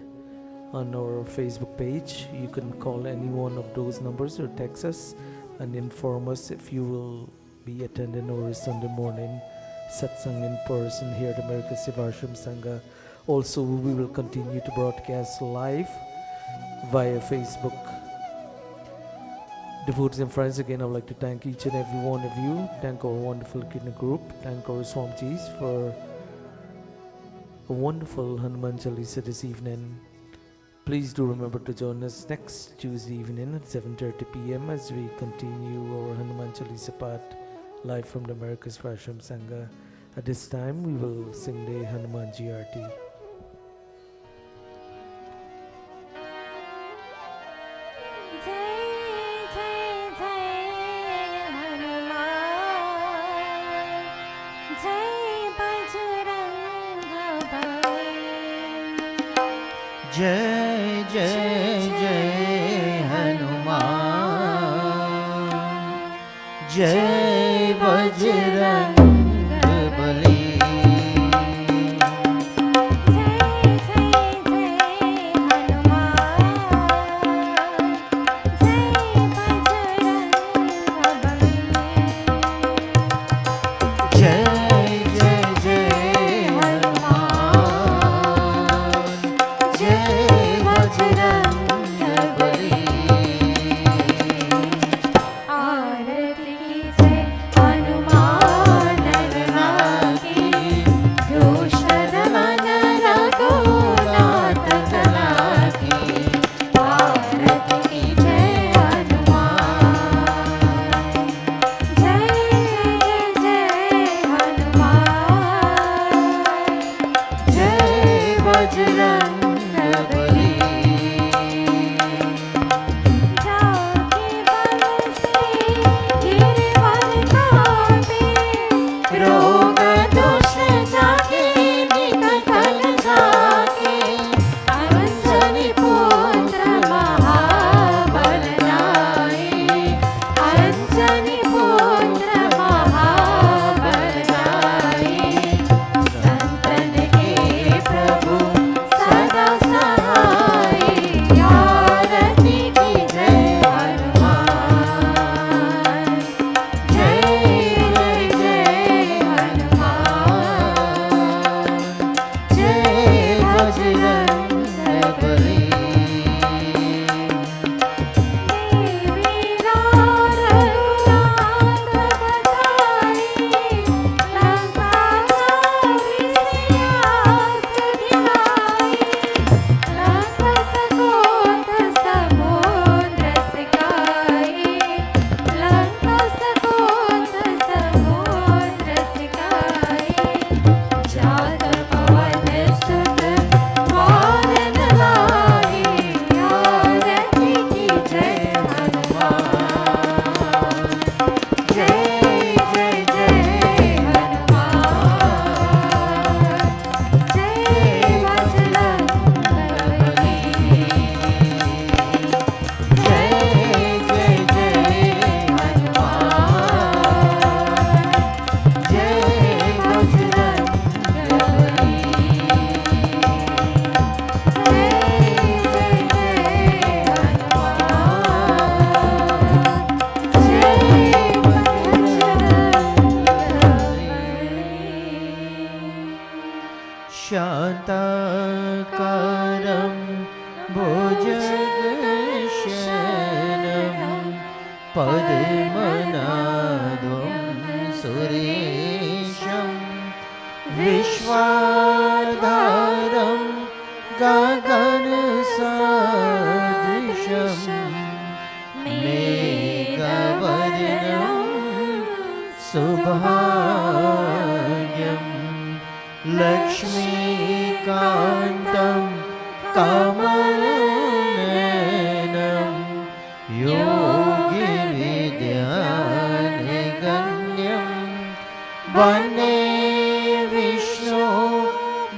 on our Facebook page. You can call any one of those numbers or text us and inform us if you will be attending our Sunday morning satsang in person here at America Sivashram Sangha. Also, we will continue to broadcast live via Facebook. Devotees and friends, again I would like to thank each and every one of you. Thank our wonderful Kirtan group. Thank our Swamijis for a wonderful Hanuman Chalisa this evening. Please do remember to join us next Tuesday evening at 7:30 p.m. as we continue our Hanuman Chalisa Path live from the Americas Rashram Sangha. At this time, we will sing the Hanumanji Aarti. जय जय जय हनुमान, जय बजरंग बली। शान्ताकारं भुजगशयनं पद्मनाभं सुरेशं विश्वाधारं गगनसदृशं मेघवर्णं शुभा लक्ष्मीकान्तं कमलनयनं योगिविद्यानिगण्यं वन्दे विष्णु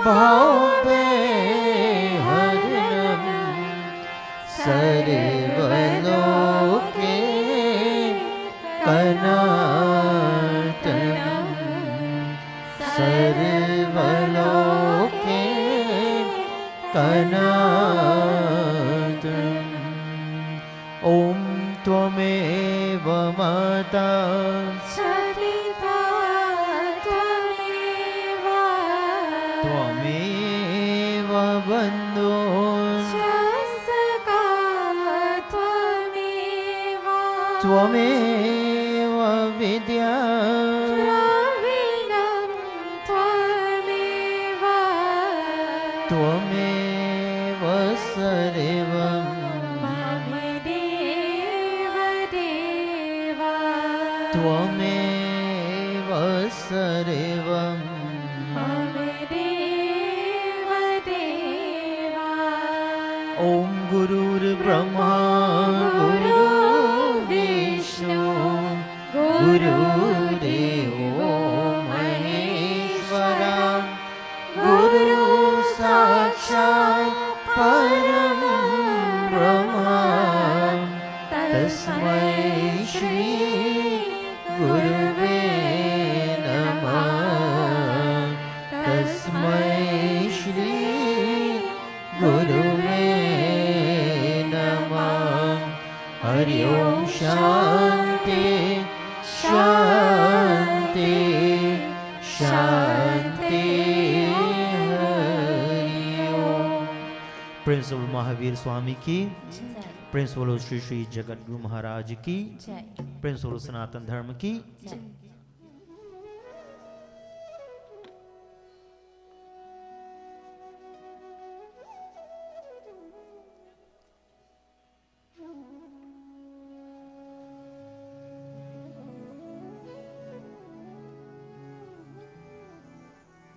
भव्यहरणं सर्वलोके कनातनं सर्वलोके कनातनं ॐ त्वमेव माता सविता त्वमेव त्वमेव बन्धो सखा त्वमेव त्वमेव विद्या द्रविणं त्वमेव त्वमेव सर्वं मम देव देवा त्वमेव सर्वं मम देव देवा ॐ गुरुर्ब्रह्मा गुरुर्विष्णु गुरुदेवो महेश्वरा गुरु साक्षात् परं ब्रह्मा तस्मै श्री गुरुवे नमः तस्मै श्री गुरुवे नमः हरि ओम शांति शांति शांति हरि ओम। प्रिंसिपल महावीर स्वामी की, प्रिंसिपल श्री श्री जगतगुरु महाराज की, प्रिंसिपल सनातन धर्म की।